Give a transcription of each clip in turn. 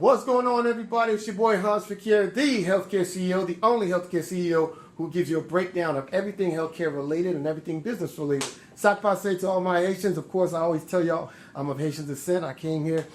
What's going on, everybody? It's your boy Hanz Fequiere, the healthcare CEO, the only healthcare CEO who gives you a breakdown of everything healthcare related and everything business related. Sakpase to all my Haitians. Of course, I always tell y'all I'm of Haitian descent. I came here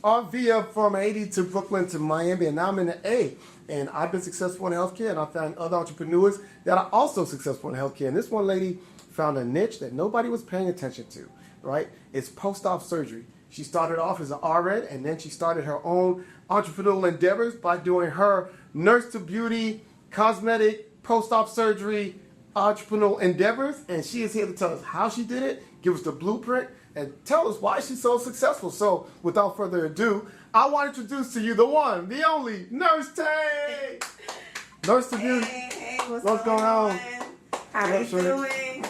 via from Haiti to Brooklyn to Miami, and now I'm in the A. And I've been successful in healthcare, and I found other entrepreneurs that are also successful in healthcare. And this one lady found a niche that nobody was paying attention to, right? It's post-op surgery. She started off as an RN, and then she started her own entrepreneurial endeavors by doing her nurse to beauty, cosmetic, post-op surgery, entrepreneurial endeavors. And she is here to tell us how she did it, give us the blueprint, and tell us why she's so successful. So without further ado, I want to introduce to you the one, the only, Nurse Tay. Nurse to beauty. Hey, what's going on? How are you doing?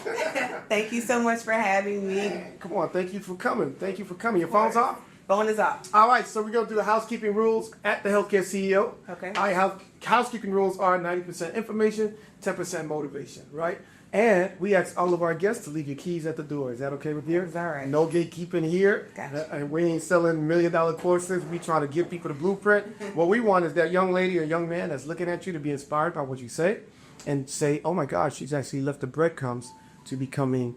Thank you so much for having me. Come on, thank you for coming. Thank you for coming. Your phone's off? Phone is off. All right, so we're going to do the housekeeping rules at the Healthcare CEO. Okay. I have housekeeping rules are 90% information, 10% motivation, right? And we ask all of our guests to leave your keys at the door. Is that okay with you? It's all right. No gatekeeping here. Gotcha. And we ain't selling $1 million courses. We trying to give people the blueprint. What we want is that young lady or young man that's looking at you to be inspired by what you say and say, oh my gosh, she's actually left the breadcrumbs to becoming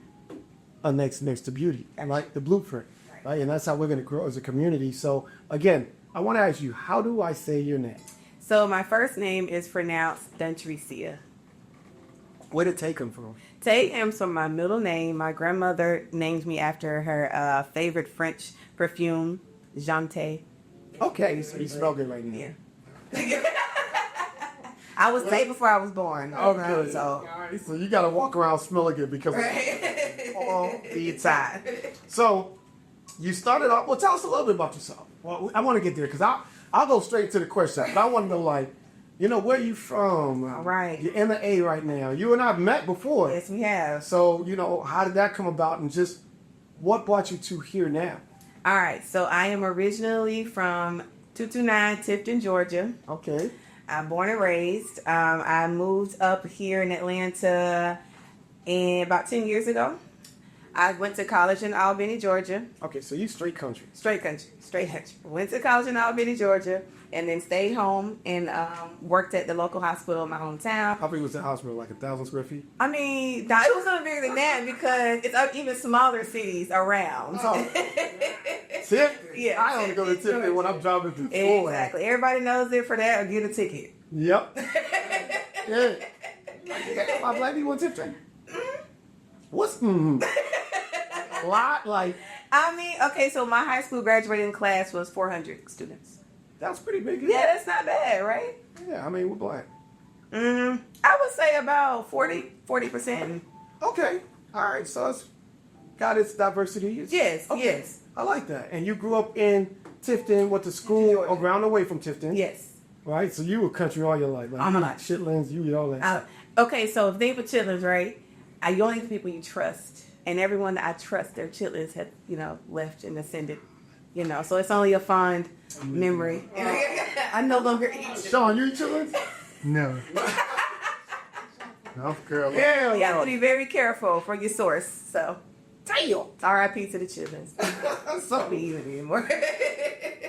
a next to beauty, right? The blueprint, right? And that's how we're going to grow as a community. So again, I want to ask you, how do I say your name? So my first name is pronounced Duntricia. Where did Tay come from? Tay comes from my middle name. My grandmother named me after her favorite French perfume, Jante. Okay, you smell good right now. Yeah. I was Tay before I was born. Okay, So, so you got to walk around smelling good because all the time. So you started off. Well, tell us a little bit about yourself. Well, I want to get there because I'll go straight to the question. But I want to know, like, you know, where you from? Right. You're in the A right now. You and I have met before. Yes, we have. So, you know, how did that come about, and just what brought you to here now? All right. So I am originally from 229 Tifton, Georgia. Okay. I'm born and raised. I moved up here in Atlanta about 10 years ago. I went to college in Albany, Georgia. Okay, so you straight country. Straight country. Went to college in Albany, Georgia, and then stayed home and worked at the local hospital in my hometown. How big was the hospital? Like 1,000 square feet? I mean, no, it was a little bigger than that because it's even smaller cities around. Oh. Tiffany? Yeah. I only go to Tiffany when I'm driving through school. Exactly. Everybody knows it for that or get a ticket. Yep. Yeah. My black people in Tiffany. What's a lot like? I mean, okay, so my high school graduating class was 400 students. That's pretty big. Yeah, that's not bad, right? Yeah, I mean, we're black. I would say about 40%. Okay. All right. So it's got its diversity. Yes, Okay. yes. I like that. And you grew up in Tifton, went to school around the way from Tifton. Yes. Right? So you were country all your life. Like, All my life. Chitlins, you all that. Okay, so if they were chitlins, right? You only the people you trust. And everyone that I trust, their chitlins have, left and ascended. So it's only a fond memory. I no longer eat. Sean, you eat chitlins? No. No, girl. Girl, you have to be very careful for your source. So, Damn. R.I.P. to the chitlins. So, Be eating anymore.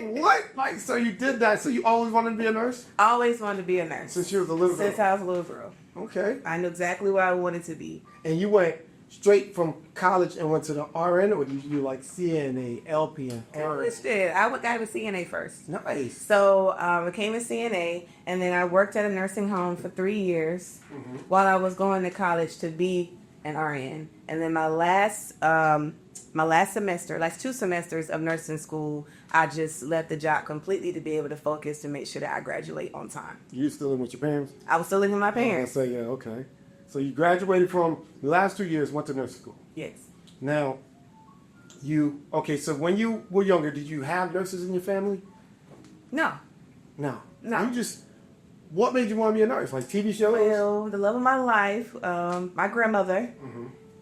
what? Like, so you did that. So you always wanted to be a nurse? Always wanted to be a nurse. Since you was a little girl? Since I was a little girl. Okay. I knew exactly what I wanted to be. And you went straight from college and went to the RN, or did you like CNA, LPN? I did. I got a CNA first. Nice. So I became a CNA, and then I worked at a nursing home for 3 years while I was going to college to be an RN. And then my last semester, last 2 semesters of nursing school, I just left the job completely to be able to focus to make sure that I graduate on time. You still living with your parents? I was still living with my parents. I say, yeah, okay. So you graduated from the last 2 years, went to nursing school. Yes. Now, so when you were younger, did you have nurses in your family? No. No. No. What made you want to be a nurse? Like TV shows? Well, the love of my life, my grandmother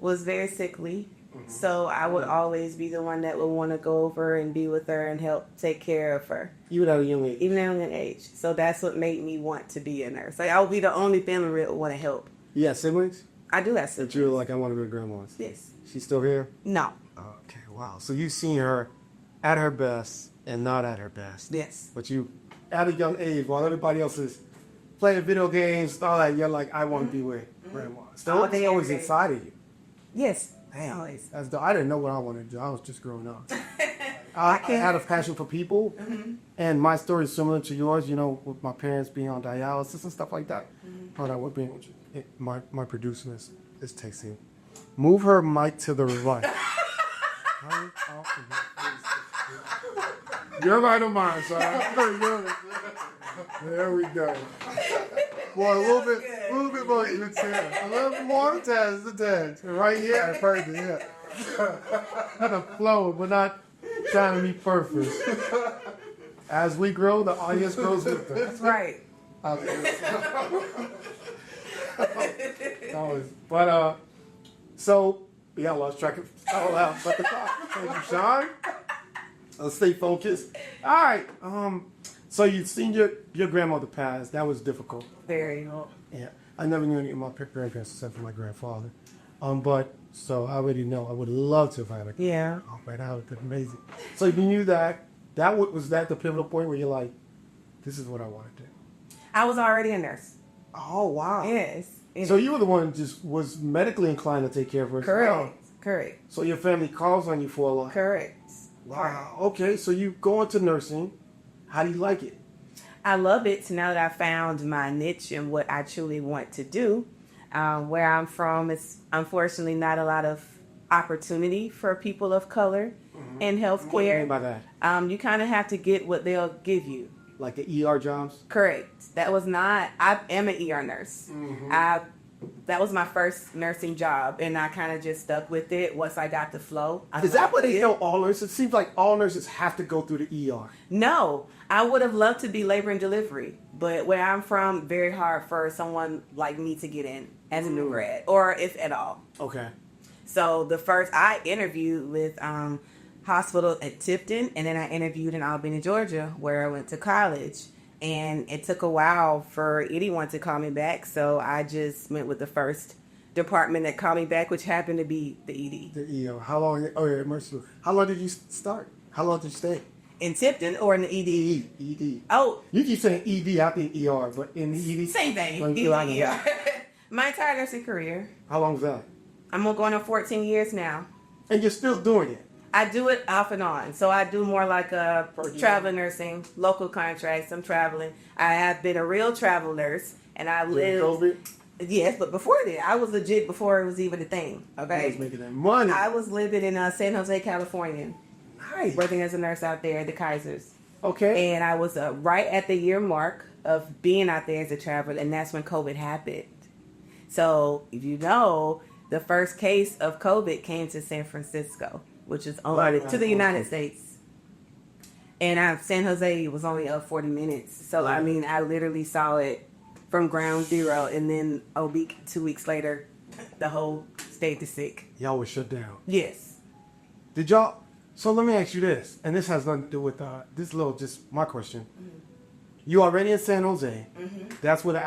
was very sickly. So I would always be the one that would want to go over and be with her and help take care of her. Even at a young age? Even at a young age. So that's what made me want to be a nurse. Like, I would be the only family that would want to help. You have siblings? I do have siblings. That you were like, I want to be a grandma's? Yes. She's still here? No. Okay, wow. So you've seen her at her best and not at her best. Yes. But you, at a young age, while everybody else is playing video games and all that, you're like, I want to be where grandma. So it's always inside of you. Yes. Damn. Always. I didn't know what I wanted to do. I was just growing up. I had a passion for people, and my story is similar to yours, you know, with my parents being on dialysis and stuff like that. Hold on, what being my producer is texting. Move her mic to the right. You're right on mine, son. There we go. Boy, a little bit more intense. A little bit more intense. Right here, perfect. Yeah. Kind of flow, but not trying to be perfect. As we grow, the audience grows with us. That's right. So yeah, I lost track of all out. But the talk. Thank you, Sean. Let's stay focused. All right. So you've seen your grandmother pass. That was difficult. Very. Yeah. I never knew any of my grandparents except for my grandfather. But so I already know. I would love to have had a Yeah. Oh man, that would have been amazing. So you knew that. Was that the pivotal point where you're like, this is what I want to do? I was already a nurse. Oh wow. Yes. So you were the one who just was medically inclined to take care of her. Correct. Correct. So your family calls on you for a lot. Correct. Wow. Okay, so you go into nursing. How do you like it? I love it. So now that I found my niche and what I truly want to do, where I'm from, it's unfortunately not a lot of opportunity for people of color in healthcare. What do you mean by that? You kind of have to get what they'll give you. Like the ER jobs? Correct. That was not. I am an ER nurse. That was my first nursing job, and I kind of just stuck with it once I got the flow. Is that what they tell all nurses? It seems like all nurses have to go through the ER. No, I would have loved to be labor and delivery, but where I'm from, very hard for someone like me to get in as a new grad, or if at all. Okay. So the first I interviewed with hospital at Tipton, and then I interviewed in Albany, Georgia, where I went to college. And it took a while for anyone to call me back, so I just went with the first department that called me back, which happened to be the ED. The ER. How long? Oh yeah, merciful. How long did you start? How long did you stay? In Tipton or in the ED? ED. Oh. You keep saying ED, I think ER, but in the ED? Same thing. ED. My entire nursing career. How long was that? I'm going on 14 years now. And you're still doing it? I do it off and on. So I do more like traveling nursing, local contracts. I'm traveling. I have been a real travel nurse, and I lived. COVID? Yes, but before that, I was legit before it was even a thing. Okay, I was making that money. I was living in San Jose, California. Nice. Working as a nurse out there at the Kaisers. Okay. And I was right at the year mark of being out there as a traveler, and that's when COVID happened. So if you know, the first case of COVID came to San Francisco, which is to the United States. And San Jose was only up 40 minutes. So, I mean, I literally saw it from ground zero. And then a week, 2 weeks later, the whole state is sick. Y'all was shut down. Yes. Did y'all... So let me ask you this. And this has nothing to do with... this little... Just my question. You already in San Jose. That's where the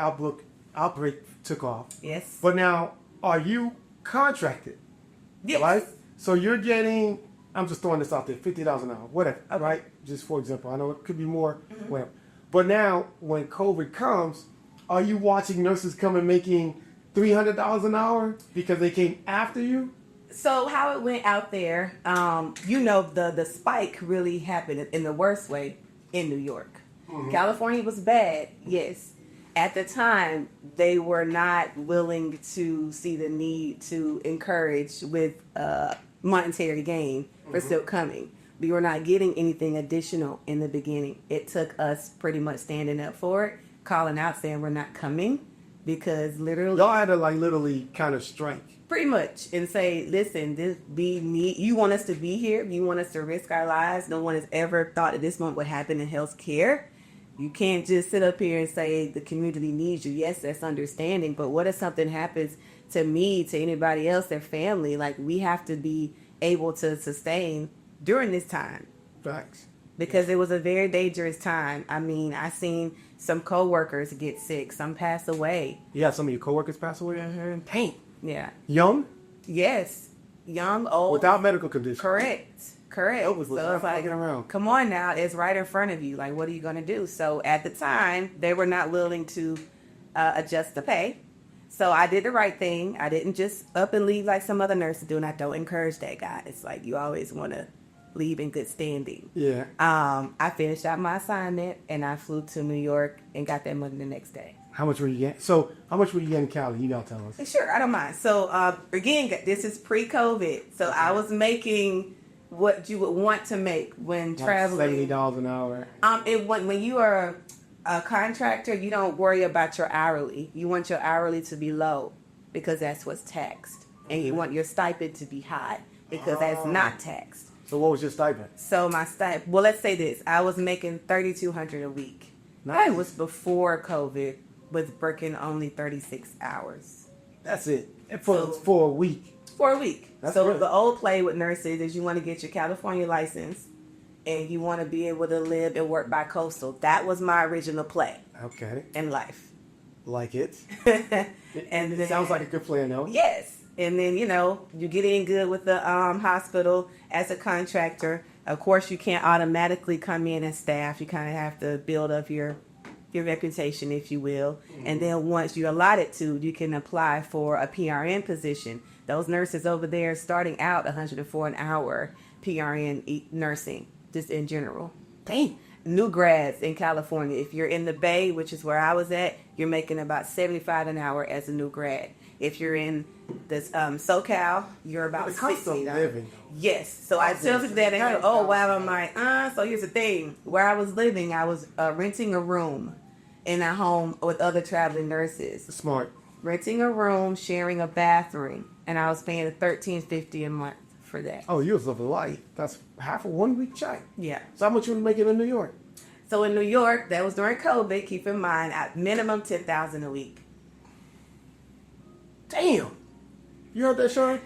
outbreak took off. Yes. But now, are you contracted? Yes. Right? So you're getting, I'm just throwing this out there, $50 an hour, whatever, Okay. right? Just for example, I know it could be more, whatever. But now, when COVID comes, are you watching nurses come and making $300 an hour because they came after you? So how it went out there, the spike really happened in the worst way in New York. California was bad, yes. At the time, they were not willing to see the need to encourage with monetary gain for still coming. We were not getting anything additional in the beginning. It took us pretty much standing up for it, calling out saying we're not coming, because literally... Y'all had to literally kind of strike. Pretty much, and say, listen, you want us to be here, you want us to risk our lives. No one has ever thought that this moment would happen in healthcare. You can't just sit up here and say the community needs you. Yes, that's understanding, but what if something happens to me, to anybody else, their family? Like, we have to be able to sustain during this time. Facts. Because it was a very dangerous time. I mean, I seen some coworkers get sick, some pass away. You had some of your coworkers pass away? Pain. Yeah. Young? Yes. Young, old. Without medical conditions? Correct. Correct. It was So it's like, fucking around. come on now, it's right in front of you. Like, what are you going to do? So at the time, they were not willing to adjust the pay. So I did the right thing. I didn't just up and leave like some other nurses do, and I don't encourage that, guy. It's like you always want to leave in good standing. Yeah. I finished out my assignment, and I flew to New York and got that money the next day. How much were you getting? So, how much were you getting in Cali? You gotta tell us. Sure, I don't mind. So again, this is pre-COVID. So I was making what you would want to make when traveling. $70 an hour. When you are a contractor, you don't worry about your hourly. You want your hourly to be low because that's what's taxed, and you want your stipend to be high because that's not taxed. So what was your stipend? So my stipend, well, let's say this: I was making $3,200 a week. Nice. That was before COVID, with working only 36 hours. That's it. For a week. For a week. That's so good. the old play with nurses is you want to get your California license and you want to be able to live and work by coastal. That was my original play Okay. in life. Like it. And It then, sounds like a good plan, though. yes. And then, you get in good with the hospital as a contractor. Of course, you can't automatically come in as staff. You kind of have to build up your reputation, if you will. And then once you're allotted to, you can apply for a PRN position. Those nurses over there starting out $104 an hour PRN nursing, just in general. Dang. New grads in California, if you're in the Bay, which is where I was at, you're making about $75 an hour as a new grad. If you're in this SoCal, you're about The cost of $60. living. Yes. So I tell people that, and they go, oh, wow, I'm like, so here's the thing. Where I was living, I was renting a room in a home with other traveling nurses. Smart. Renting a room, sharing a bathroom, and I was paying $13.50 a month for that. Oh, you was living life. That's half a 1 week check. Yeah. So how much you making in New York? So in New York, that was during COVID. Keep in mind, at minimum $10,000 a week. Damn. You heard that, Sean?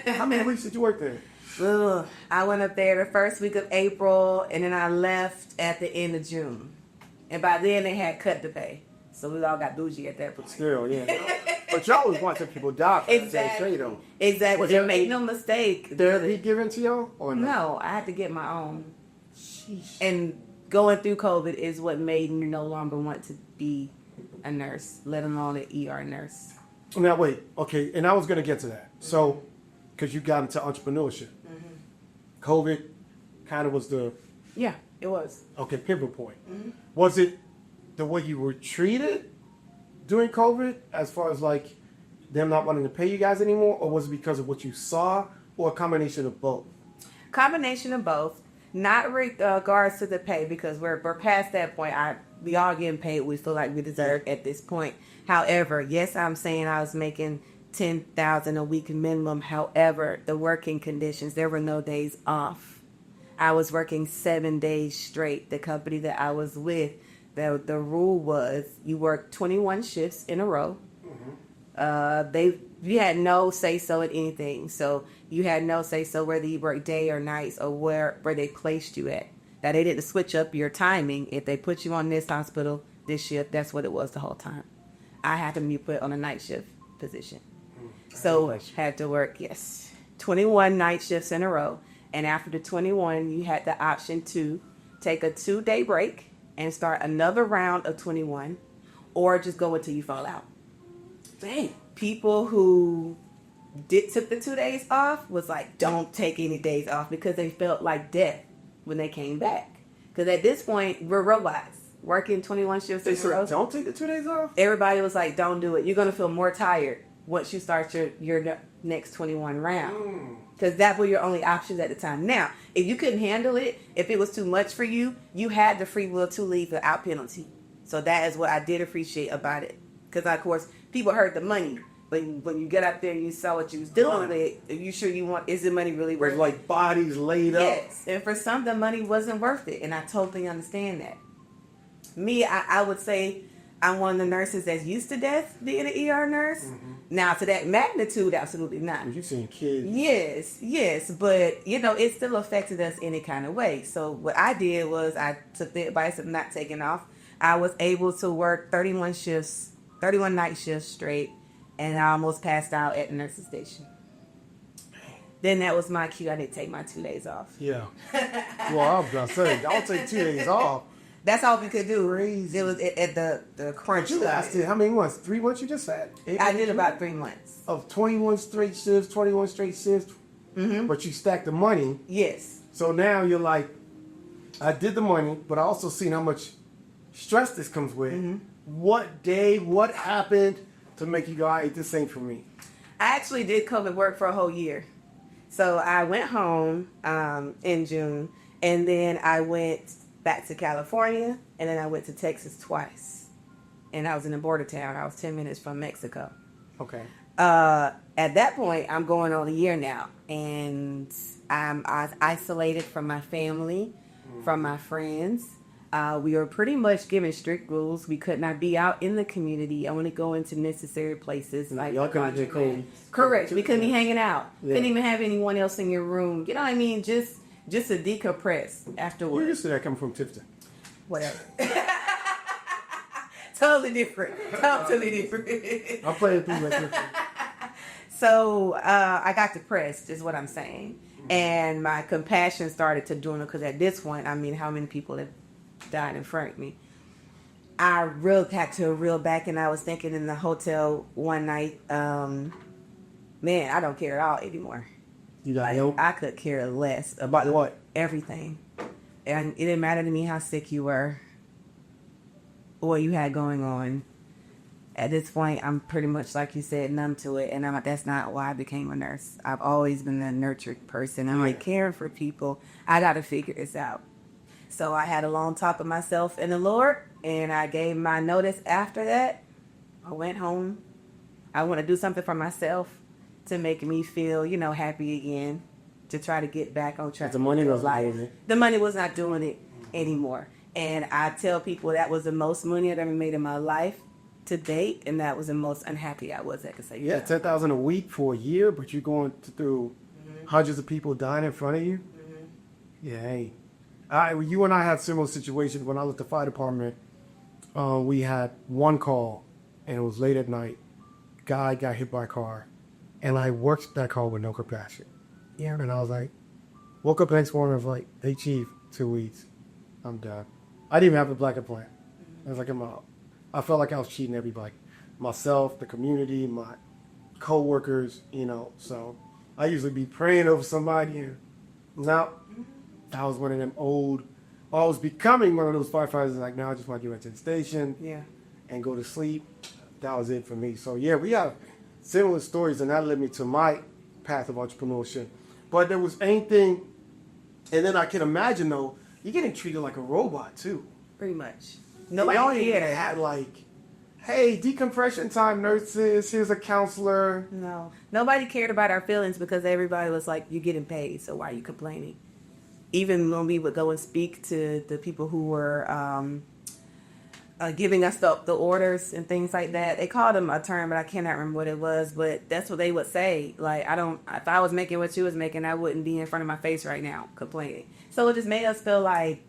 How many weeks did you work there? Ugh. I went up there the first week of April, and then I left at the end of June. And by then, they had cut the pay. So we all got bougie at that point. Still, yeah. But y'all was watching people die for Exactly. though. Exactly. And make no mistake. Did he give in to y'all or no? No, I had to get my own. Sheesh. And going through COVID is what made me no longer want to be a nurse, let alone an ER nurse. Now wait, okay, and I was gonna get to that. So, because you got into entrepreneurship, COVID kind of was the Yeah, it was. pivot point. Was it the way you were treated during COVID, as far as like them not wanting to pay you guys anymore, or was it because of what you saw, or a combination of both? Combination of both. Not regards to the pay, because we're past that point. We all getting paid. We feel like we deserve at this point. However, yes, I'm saying I was making $10,000 a week minimum. However, the working conditions, there were no days off. I was working 7 days straight. The company that I was with, the rule was you work 21 shifts in a row. You had no say so in anything. So you had no say so whether you work day or nights or where they placed you at. Now they didn't switch up your timing. If they put you on this hospital, this shift, that's what it was the whole time. I had to be put on a night shift position. So had to work, 21 night shifts in a row. And after the 21, you had the option to take a 2-day break and start another round of 21, or just go until you fall out. Dang. People who took the 2 days off was like, don't take any days off, because they felt like death when they came back. Because at this point, we're robots working 21 shifts in a row. Don't take the 2 days off? Everybody was like, don't do it. You're going to feel more tired once you start your next 21 round. Because that were your only options at the time. Now, if you couldn't handle it, if it was too much for you, you had the free will to leave without penalty. So that is what I did appreciate about it. Because, of course, people heard the money. But when you get out there and you saw what you was doing with it, are you sure is the money really worth it? Like bodies laid up. Yes. And for some, the money wasn't worth it. And I totally understand that. Me, I would say I'm one of the nurses that's used to death being an ER nurse. Now, to that magnitude, absolutely not. You seen kids. Yes. But, it still affected us any kind of way. So what I did was I took the advice of not taking off. I was able to work 31 night shifts straight. And I almost passed out at the nurse's station. then that was my cue. I didn't take my 2 days off. Yeah. Well, I was gonna say, don't take 2 days off. That's all we could do. Crazy. It was at the crunch. You lasted how many months? 3 months you just said? I did about 3 months. Of 21 straight shifts, 21 straight shifts. Mm-hmm. But you stacked the money. Yes. So now you're like, I did the money, but I also seen how much stress this comes with. Mm-hmm. What happened to make you go, all right, this ain't for me? I actually did COVID work for a whole year. So I went home in June, and then I went back to California, and then I went to Texas twice. And I was in a border town. I was 10 minutes from Mexico. Okay. At that point, I'm going on a year now, and I'm isolated from my family, from my friends. We were pretty much given strict rules. We could not be out in the community, only go into necessary places. Like Y'all couldn't get cold. Correct. We couldn't be hanging out. Yeah. Couldn't even have anyone else in your room. You know what I mean? Just to decompress afterwards. Where used to that coming from, Tifton? Whatever. Totally different. Totally different. I'm playing through like this. So I got depressed, is what I'm saying. And my compassion started to dwindle because at this point, I mean, how many people have died in front of me? I had to reel back, and I was thinking in the hotel one night, man, I don't care at all anymore. You got help? I could care less About what? everything. And it didn't matter to me how sick you were or what you had going on. At this point, I'm pretty much, like you said, numb to it. And that's not why I became a nurse. I've always been a nurturing person. I'm like caring for people. I got to figure this out. So I had a long talk with myself and the Lord, and I gave my notice after that. I went home. I want to do something for myself to make me feel, happy again, to try to get back on track. The money was not doing it. The money was not doing it anymore. And I tell people that was the most money I've ever made in my life to date, and that was the most unhappy I was. I could say. Yeah, $10,000 a week for a year, but you're going through hundreds of people dying in front of you. Mm-hmm. Yeah, hey. You and I had similar situations when I was at the fire department. We had one call, and it was late at night. Guy got hit by a car, and I worked that call with no compassion. Yeah, and I was like, woke up the next morning, I was like, hey, chief, 2 weeks, I'm done. I didn't even have a blanket plan. I was like, I'm out. I felt like I was cheating everybody. Myself, the community, my co-workers, So I usually be praying over somebody. And now, I was one of them I was becoming one of those firefighters. Like, now I just want to get back to the station and go to sleep. That was it for me. So, yeah, we have similar stories, and that led me to my path of entrepreneurship. But there was anything, and then I can imagine, though, you're getting treated like a robot, too. Pretty much. Nobody Nobody had hey, decompression time, nurses, here's a counselor. No. Nobody cared about our feelings because everybody was like, you're getting paid, so why are you complaining? Even when we would go and speak to the people who were giving us the orders and things like that, they called them a term, but I cannot remember what it was, but that's what they would say. Like, if I was making what you was making, I wouldn't be in front of my face right now complaining. So it just made us feel like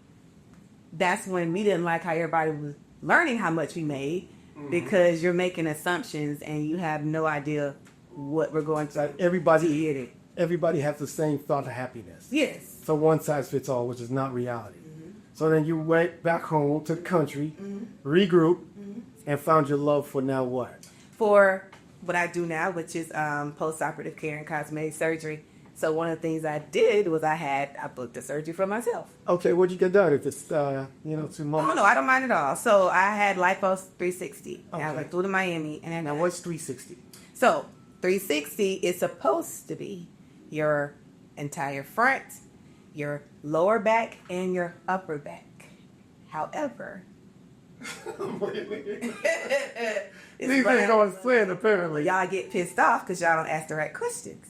that's when we didn't like how everybody was learning how much we made, because you're making assumptions and you have no idea what we're going to. Everybody has the same thought of happiness. Yes. So one size fits all, which is not reality. So then you went back home to the country, regrouped, and found your love for now what? For what I do now, which is post-operative care and cosmetic surgery. So one of the things I did was I booked the surgery for myself. Okay, what'd you get done? If it's 2 months? Oh, no, I don't mind at all. So I had Lipos 360. Okay. I went through to Miami. And now what's 360? So 360 is supposed to be your entire front, your lower back, and your upper back. However, These things going slim, apparently. Y'all get pissed off because y'all don't ask the right questions.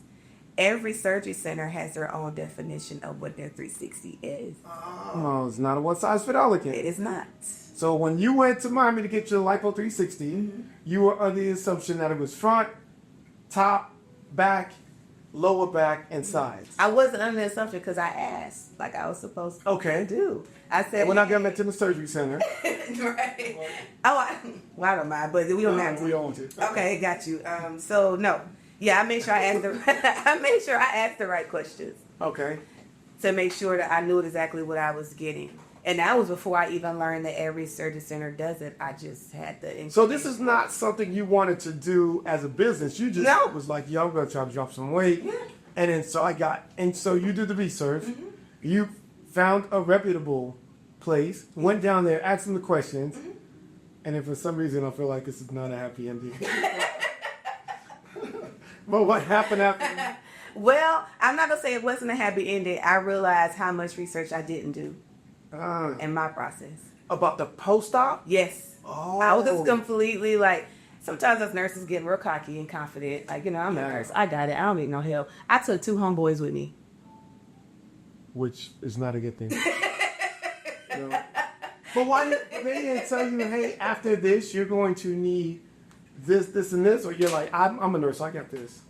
Every surgery center has their own definition of what their 360 is. Oh, it's not a one-size-fits-all again. It is not. So when you went to Miami to get your Lipo 360, you were under the assumption that it was front, top, back, lower back, and sides. I wasn't under the assumption because I asked like I was supposed to do. I said, we're not going to the surgery center. Right. Oh, I don't mind, but we don't have to. We don't want to. Okay, got you. So, no. Yeah, I made sure I asked the right questions Okay. to make sure that I knew exactly what I was getting. And that was before I even learned that every surgery center does it. I just had the. So this is not something you wanted to do as a business. You just was like, yo, I'm going to try to drop some weight. Yeah. And then so you did the research. Mm-hmm. You found a reputable place, went down there, asked them the questions. Mm-hmm. And then for some reason I feel like this is not a happy ending. But what happened after? Well, I'm not going to say it wasn't a happy ending. I realized how much research I didn't do in my process. About the post-op? Yes. Oh. I was just completely like, sometimes us nurses get real cocky and confident. Like, I'm a nurse. I got it. I don't need no help. I took 2 homeboys with me. Which is not a good thing. No. But why they didn't tell you, hey, after this, you're going to need this, and this? Or you're like, I'm a nurse, so I got this.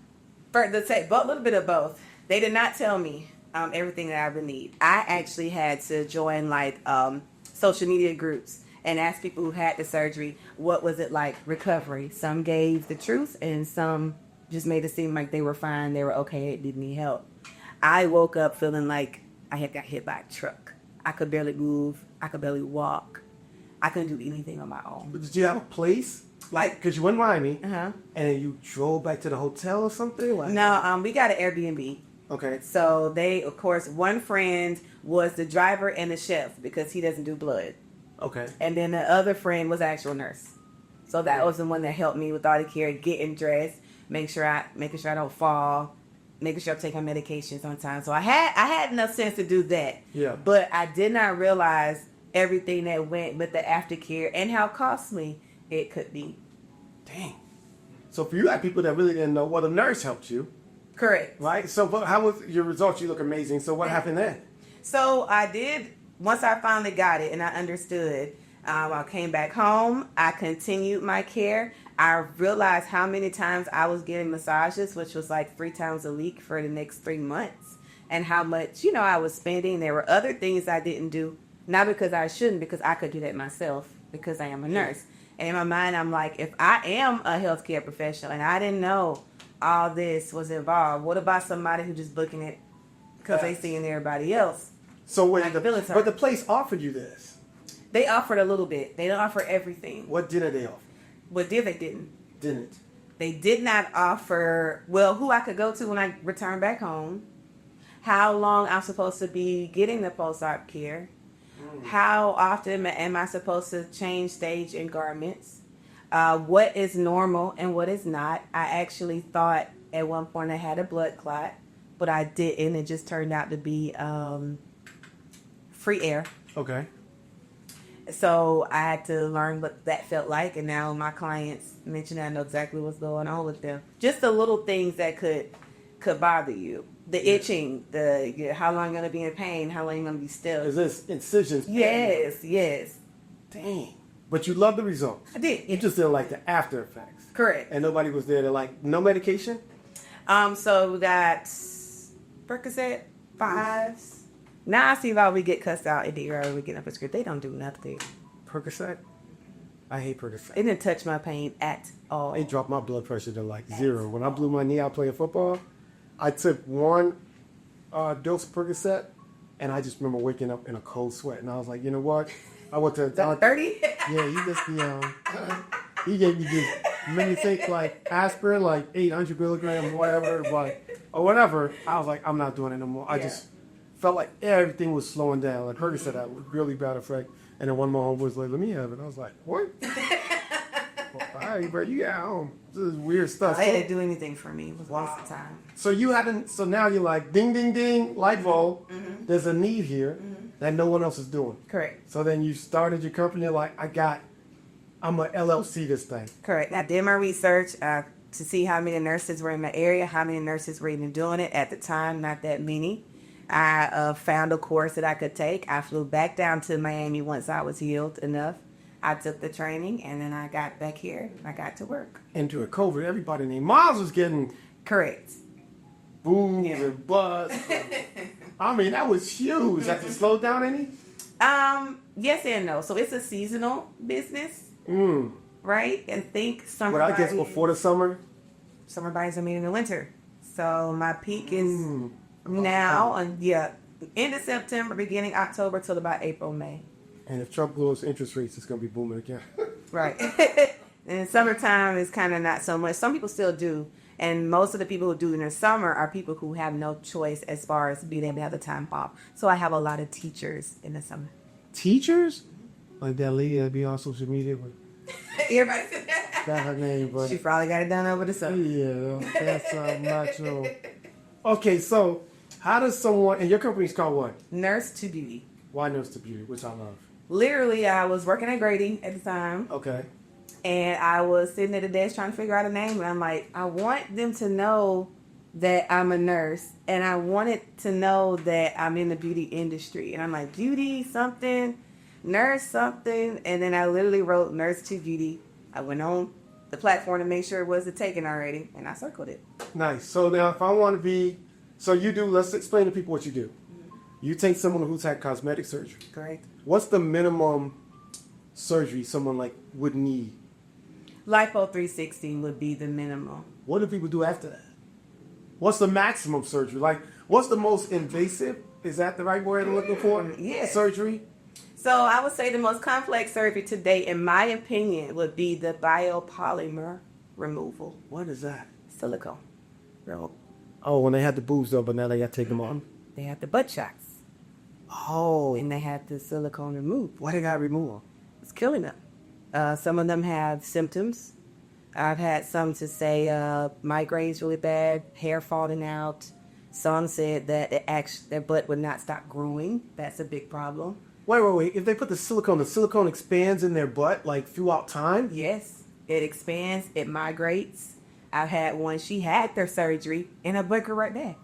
For the say, but a little bit of both. They did not tell me everything that I would need. I actually had to join like social media groups and ask people who had the surgery, what was it like recovery? Some gave the truth and some just made it seem like they were fine, they were okay, it didn't need help. I woke up feeling like I had got hit by a truck. I could barely move. I could barely walk. I couldn't do anything on my own. But did you have a place? Like, because you went in Miami, Uh-huh. and then you drove back to the hotel or something? Like, No, we got an Airbnb. Okay. So they, of course, one friend was the driver and the chef because he doesn't do blood. Okay. And then the other friend was an actual nurse. So that was the one that helped me with all the care, getting dressed, making sure I don't fall, making sure I'm taking medications on time. So I had enough sense to do that. Yeah. But I did not realize everything that went with the aftercare and how costly it could be. Dang. So for you, had people that really didn't know, well, the nurse helped you, Correct. right? So how was your results? You look amazing. So what happened then? So I did, once I finally got it and I understood, I came back home. I continued my care. I realized how many times I was getting massages, which was like 3 times a week for the next 3 months, and how much, I was spending. There were other things I didn't do, not because I shouldn't, because I could do that myself, because I am a nurse. And in my mind, I'm like, if I am a healthcare professional and I didn't know all this was involved, what about somebody who just booking it because they seeing everybody else? So wait, Like but the place offered you this. They offered a little bit. They don't offer everything. What did they offer? What did they didn't? Didn't. They did not offer, who I could go to when I return back home, how long I'm supposed to be getting the post-op care, how often am I supposed to change stage and garments, what is normal and what is not. I actually thought at one point I had a blood clot, but I didn't. It just turned out to be free air. Okay. So I had to learn what that felt like, and now my clients mention I know exactly what's going on with them. Just the little things that could bother you. The itching, how long you're going to be in pain, how long you're going to be still. Is this incisions? Yes. Dang. But you love the results. I did. You just didn't like the after effects. Correct. And nobody was there to no medication? So we got Percocet, 5s. Now I see why we get cussed out in the area we get up a script. They don't do nothing. Percocet? I hate Percocet. It didn't touch my pain at all. It dropped my blood pressure to 0. When I blew my knee out playing football, I took 1 dose of Percocet, and I just remember waking up in a cold sweat. And I was like, you know what? I went to... 30? Yeah, he just he gave me this, made me take aspirin, 800 milligrams, whatever, or whatever. I was like, I'm not doing it no more. I just felt like everything was slowing down. Like Percocet had a really bad effect. And then one more homeboy was like, let me have it. I was like, what? Well, all right, bro, you got home. This is weird stuff. I didn't do anything for me. It was a waste of time. So now you're like, ding, ding, ding, light bulb. Mm-hmm. There's a need here that no one else is doing. Correct. So then you started your company like, I'm a LLC this thing. Correct. I did my research to see how many nurses were in my area, how many nurses were even doing it. At the time, not that many. I found a course that I could take. I flew back down to Miami once I was healed enough. I took the training, and then I got back here, and I got to work. And during COVID, everybody named Miles was getting Correct. booms and buzz. I mean, that was huge. That slowed down any? Yes and no. So it's a seasonal business, right? And think summer. But I guess before the summer, summer buyers are made in the winter. So my peak is now, end of September, beginning October till about April, May. And if Trump lowers interest rates, it's going to be booming again. Right. And summertime is kind of not so much. Some people still do. And most of the people who do in the summer are people who have no choice as far as being able to have the time off. So I have a lot of teachers in the summer. Teachers? Like that lady that be on social media with Everybody said that. that her name, but She probably got it done over the summer. yeah, that's macho. Okay, so how does someone, and your company's called what? Nurse to Beauty. Why Nurse to Beauty, which I love. Literally, I was working at Grady at the time. Okay. And I was sitting at the desk trying to figure out a name. And I'm like, I want them to know that I'm a nurse. And I wanted to know that I'm in the beauty industry. And I'm like, beauty something, nurse something. And then I literally wrote Nurse to Beauty. I went on the platform to make sure it wasn't taken already. And I circled it. Nice. So now if I want to be, so you do, let's explain to people what you do. You take someone who's had cosmetic surgery. Correct. What's the minimum surgery someone like would need? Lipo 360 would be the minimum. What do people do after that? What's the maximum surgery? Like, what's the most invasive? Is that the right word I'm looking for? Yeah. Surgery? So I would say the most complex surgery today, in my opinion, would be the biopolymer removal. What is that? Silicone. Real. Oh, when they had the boobs though, but now they got to take them on. They had the butt shots. Oh. And they had the silicone removed. Why they got removed? It's killing them. Some of them have symptoms. I've had some to say migraines really bad, hair falling out. Some said that their butt would not stop growing. That's a big problem. Wait. If they put the silicone expands in their butt like throughout time? Yes, it expands, it migrates. I've had one, she had their surgery and her butt grew right back.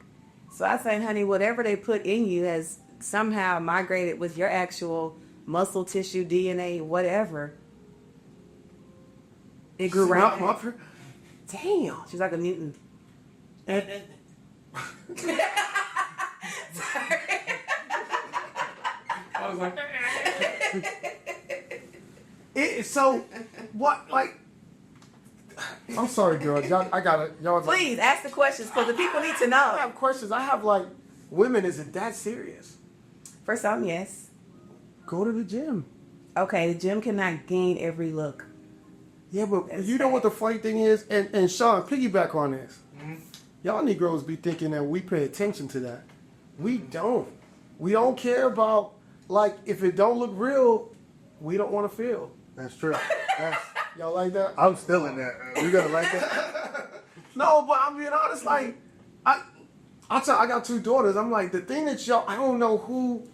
So I say, honey, whatever they put in you has somehow migrated with your actual muscle tissue, DNA, whatever. It grew right back. Damn. She's like a mutant. And Sorry. I was like, so what? Like, I'm sorry, girl. Y'all, I gotta. Y'all. Please ask the questions because the people need to I know. have questions. I have like, women. Is it that serious? For some, yes. Go to the gym. Okay, the gym cannot gain every look. Yeah, but That's you know sad. what the funny thing is, and Sean, piggyback on this. Y'all Negroes be thinking that we pay attention to that. We don't. We don't care about, like, if it don't look real, we don't want to feel. That's true. Y'all like that? I'm still in that. You gonna like that? No, but I'm being honest. Like, I got two daughters. I'm like, the thing that y'all, I don't know who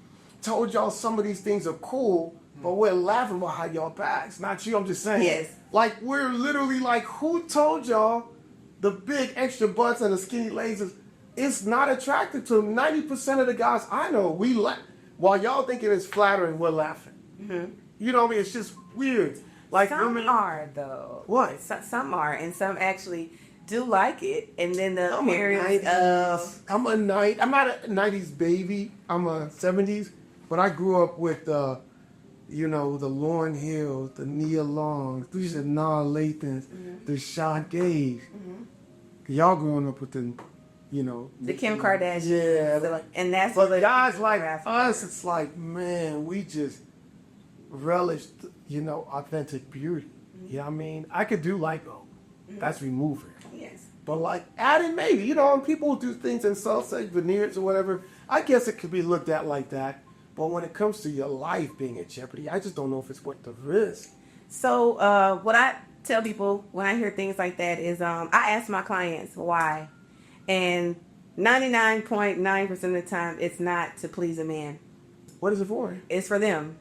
told y'all some of these things are cool, but we're laughing behind y'all backs. Not you. I'm just saying. Yes. Like, we're literally like, who told y'all the big extra butts and the skinny legs it's not attractive to 90% of the guys I know. We laugh while y'all thinking it's flattering. We're laughing. Mm-hmm. You know what I mean? It's just weird. Like, Some women are, though. What? Some are, and some actually do like it. And then the I'm a appearance 90s. of... I'm not a 90s baby. I'm a 70s. But I grew up with, the Lauryn Hills, the Nia Longs, the Janelle Lathans, the Sade. Y'all growing up with the Kim Kardashian. Yeah. And that's But what guys like demographic us, is. it's like, man, we just relished, authentic beauty. You know what I mean? I could do lipo. That's removing. Yes. But like adding maybe, and people do things in say veneers or whatever. I guess it could be looked at like that. But when it comes to your life being in jeopardy, I just don't know if it's worth the risk. So what I tell people when I hear things like that is I ask my clients why. And 99.9% of the time, it's not to please a man. What is it for? It's for them.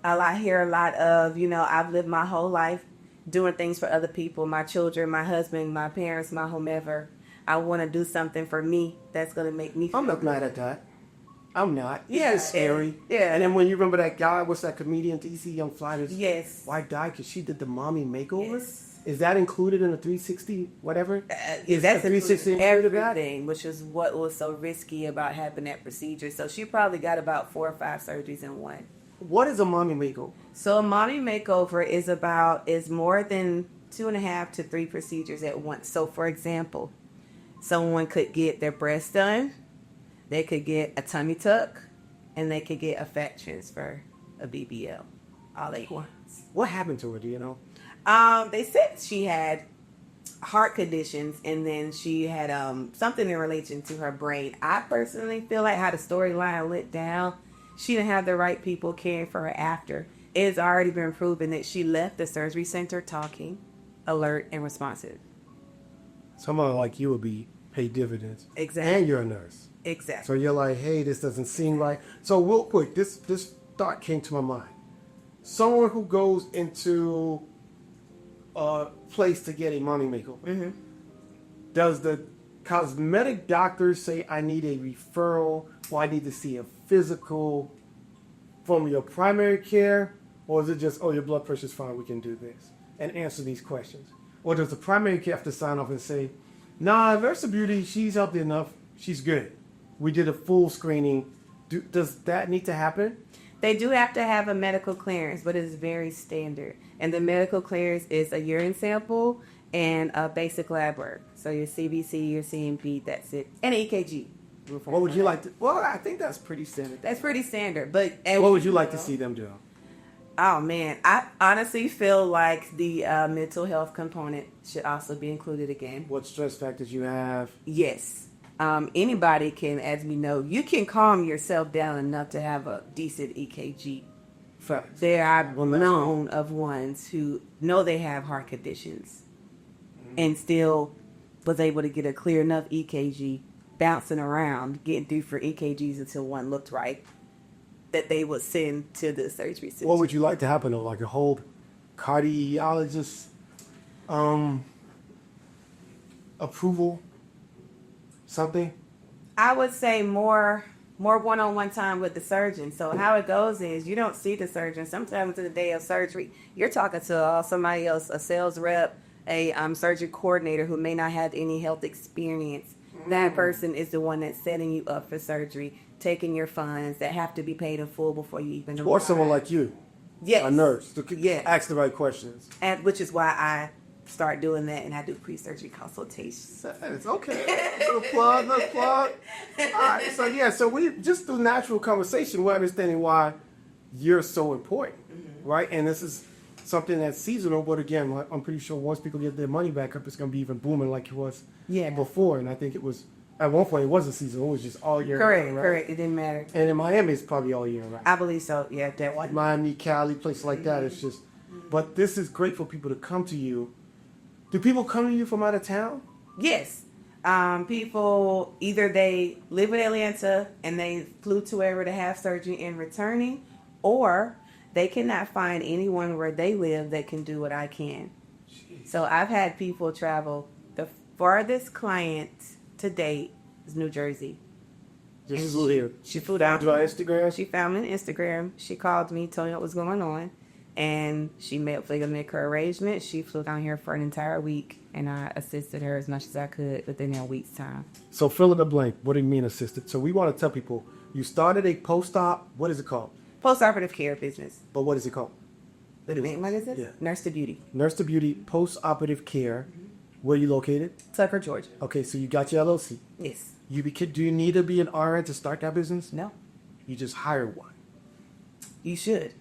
I hear a lot of, I've lived my whole life doing things for other people, my children, my husband, my parents, my whomever. I want to do something for me that's going to make me feel I'm not good. mad at that. I'm not. Yeah. It's scary. Yeah. And then when you remember that guy, what's that comedian, DC Young Fly? Yes. Why died? Because she did the mommy makeover? Yes. Is that included in the 360 whatever? Is That's the 360 everything, which is what was so risky about having that procedure. So she probably got about 4 or 5 surgeries in one. What is a mommy makeover? So a mommy makeover is more than 2.5 to 3 procedures at once. So, for example, someone could get their breast done, they could get a tummy tuck, and they could get a fat transfer, a BBL, all at once. What happened to her? Do you know? They said she had heart conditions, and then she had something in relation to her brain. I personally feel like how the storyline went down, she didn't have the right people caring for her after. It's already been proven that she left the surgery center talking, alert, and responsive. Someone like you would be paid dividends. Exactly. And you're a nurse. Exactly. So you're like, hey, this doesn't seem right. So real quick, this thought came to my mind. Someone who goes into a place to get a money makeover, does the cosmetic doctor say I need a referral or I need to see a physical from your primary care? Or is it just, oh, your blood pressure's fine, we can do this and answer these questions? Or does the primary care have to sign off and say, nah, Versa Beauty, she's healthy enough, she's good. We did a full screening. Does that need to happen? They do have to have a medical clearance, but it's very standard. And the medical clearance is a urine sample and a basic lab work. So your CBC, your CMP, that's it. And EKG. What would you like to? Well, I think that's pretty standard. That's pretty standard. But What would you like to see them do? Oh man, I honestly feel like the mental health component should also be included again. What stress factors you have? Yes. Anybody can, as we know, you can calm yourself down enough to have a decent EKG. Facts. There are known of ones who know they have heart conditions and still was able to get a clear enough EKG, bouncing around, getting due for EKGs until one looked right, that they would send to the surgery center. What would you like to happen though? Like a whole cardiologist approval? Something? I would say more one-on-one time with the surgeon. So how it goes is you don't see the surgeon. Sometimes in the day of surgery, you're talking to somebody else, a sales rep, a surgery coordinator who may not have any health experience. That person is the one that's setting you up for surgery, taking your funds that have to be paid in full before you even Or someone like you. Yes. A nurse. To Yes. ask the right questions. And which is why I start doing that, and I do pre-surgery consultations. It's okay. Little plug. All right. So we just through natural conversation, we're understanding why you're so important, right? And this is something that's seasonal, but again, I'm pretty sure once people get their money back up, it's going to be even booming like it was before. And I think it was, at one point, it wasn't seasonal. It was just all year round, right? Correct. It didn't matter. And in Miami, it's probably all year round. I believe so. Yeah, that one. Miami, Cali, places like that. It's just, but this is great for people to come to you. Do people come to you from out of town? Yes. People, either they live in Atlanta and they flew to wherever to have surgery and returning, or they cannot find anyone where they live that can do what I can. Jeez. So I've had people travel. The farthest client to date is New Jersey. Just flew here. She flew down. Do I Instagram? She found me on Instagram. She called me, told me what was going on. And she made her arrangement. She flew down here for an entire week, and I assisted her as much as I could within a week's time. So fill in the blank. What do you mean assisted? So we want to tell people, you started a post-op, what is it called? Post-operative care business. But what is it called? What is it? Yeah. Nurse to Beauty. Nurse to Beauty, post-operative care. Where are you located? Tucker, Georgia. Okay, so you got your LLC. Yes. Do you need to be an RN to start that business? No. You just hire one. You should.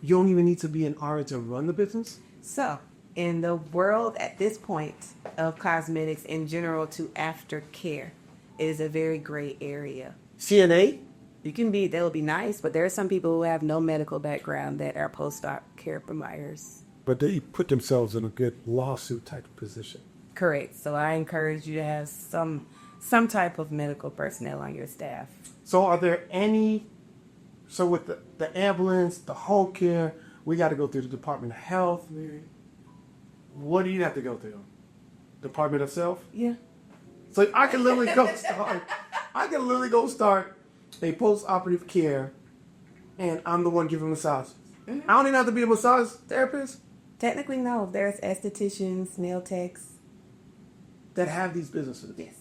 You don't even need to be an RN to run the business? So, in the world at this point of cosmetics in general to aftercare, it is a very gray area. CNA? You can be, that would be nice, but there are some people who have no medical background that are post-op care providers. But they put themselves in a good lawsuit type of position. Correct. So I encourage you to have some type of medical personnel on your staff. So are there any, so with the ambulance, the home care, we got to go through the Department of Health. Mm-hmm. What do you have to go through? Department of Self? Yeah. So I can literally go start a post-operative care, and I'm the one giving massages. Mm-hmm. I don't even have to be a massage therapist. Technically, no. There's estheticians, nail techs. That have these businesses. Yes.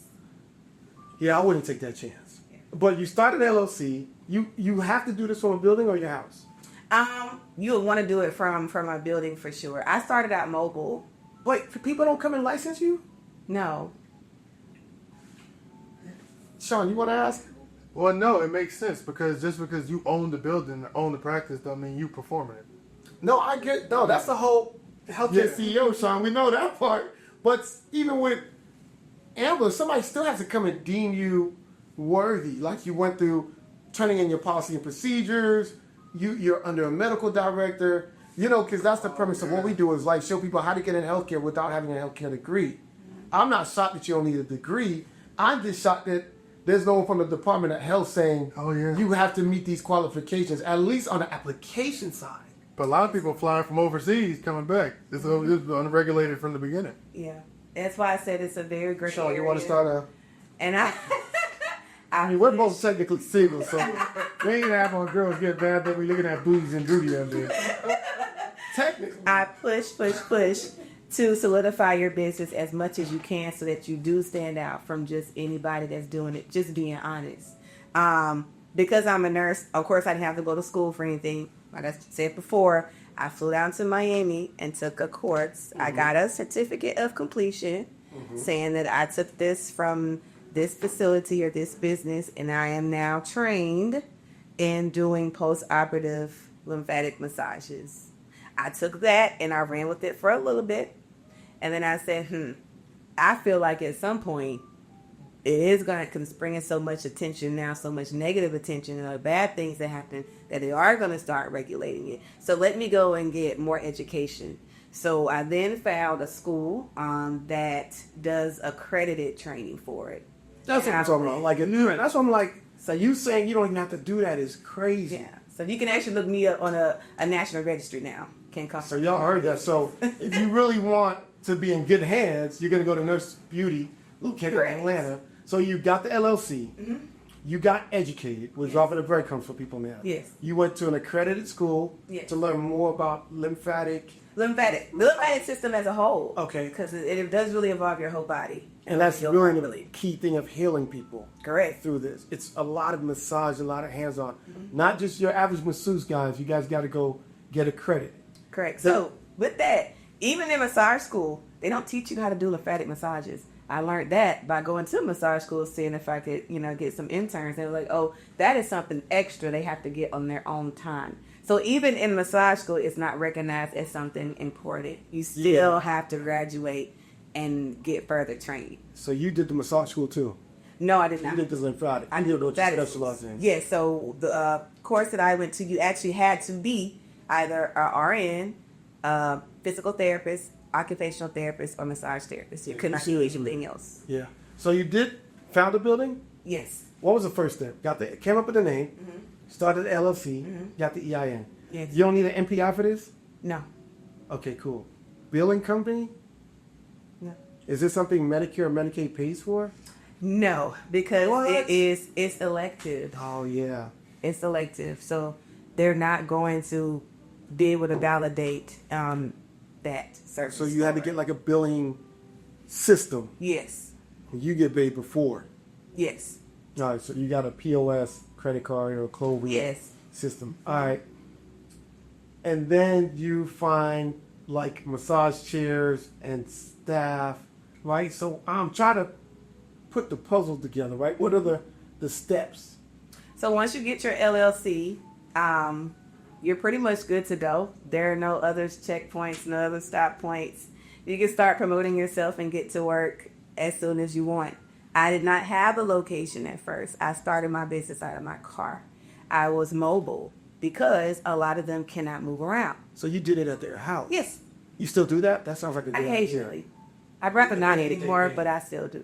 Yeah, I wouldn't take that chance. Yeah. But you started LLC. You have to do this from a building or your house? You would want to do it from a building for sure. I started out mobile Wait, people don't come and license you? No. Sean, you want to ask? Well, no, it makes sense because just because you own the building, own the practice, don't mean you performing it. No, I get. No, that's the whole healthcare CEO, Sean. We know that part. But even with Amber, somebody still has to come and deem you worthy. Like you went through turning in your policy and procedures. You're under a medical director. You know, because that's the premise of what we do is like show people how to get in healthcare without having a healthcare degree. I'm not shocked that you don't need a degree. I'm just shocked that there's no one from the Department of Health saying, "Oh yeah, you have to meet these qualifications," at least on the application side. But a lot of people flying from overseas coming back. This is unregulated from the beginning. Yeah. That's why I said it's a very great Sean, area. you want to start a... And I mean, we're both technically single, so we ain't have our girls get bad that we looking at booties and booty out there. Technically. I push to solidify your business as much as you can so that you do stand out from just anybody that's doing it, just being honest. Because I'm a nurse, of course I didn't have to go to school for anything. Like I said before, I flew down to Miami and took a course. I got a certificate of completion saying that I took this from this facility or this business, and I am now trained in doing post-operative lymphatic massages. I took that and I ran with it for a little bit, and then I said, I feel like at some point it is going to bring in so much attention now, so much negative attention and bad things that happen that they are going to start regulating it. So let me go and get more education. So I then found a school that does accredited training for it. That's what I'm talking about. Like, that's what I'm like. So you saying you don't even have to do that is crazy. Yeah. So you can actually look me up on a national registry now. Can't cost. So y'all heard that. So if you really want to be in good hands, you're going to go to Nurse Beauty, located in Correct. Atlanta. So you got the LLC. You got educated, which is often a breadcrumbs for people now. Yes. You went to an accredited school to learn more about lymphatic system as a whole. Okay. Because it does really involve your whole body. And that's Your really body. the key thing of healing people. Correct. Through this. It's a lot of massage, a lot of hands-on. Not just your average masseuse guys. You guys got to go get accredited. Correct. So with that, even in massage school, they don't teach you how to do lymphatic massages. I learned that by going to massage school, seeing if I could, get some interns. They were like, oh, that is something extra they have to get on their own time. So even in massage school, it's not recognized as something important. You still have to graduate and get further training. So you did the massage school too? No, I did not. You did the lymphatic. I did what you specialized in. Yes, so the course that I went to, you actually had to be either a RN, physical therapist, occupational therapist, or massage therapist. You couldn't do anything else. Yeah. So you found a building? Yes. What was the first step? Came up with the name, started the LLC, got the EIN. Yes. You don't need an MPI for this? No. Okay, cool. Billing company? No. Is this something Medicare or Medicaid pays for? No, because it's elective. Oh, yeah. It's elective. So they're not going to be able to validate that service. So you had to get like a billing system. Yes. You get paid before. Yes. All right, so you got a POS, credit card, or a Clover system. All right. And then you find like massage chairs and staff, right? So I'm trying to put the puzzle together, right? What are the steps? So once you get your LLC, you're pretty much good to go. There are no other checkpoints, no other stop points. You can start promoting yourself and get to work as soon as you want. I did not have a location at first. I started my business out of my car. I was mobile because a lot of them cannot move around. So you did it at their house? Yes. You still do that? That sounds like a good idea. Occasionally. I'd rather not anymore, but I still do.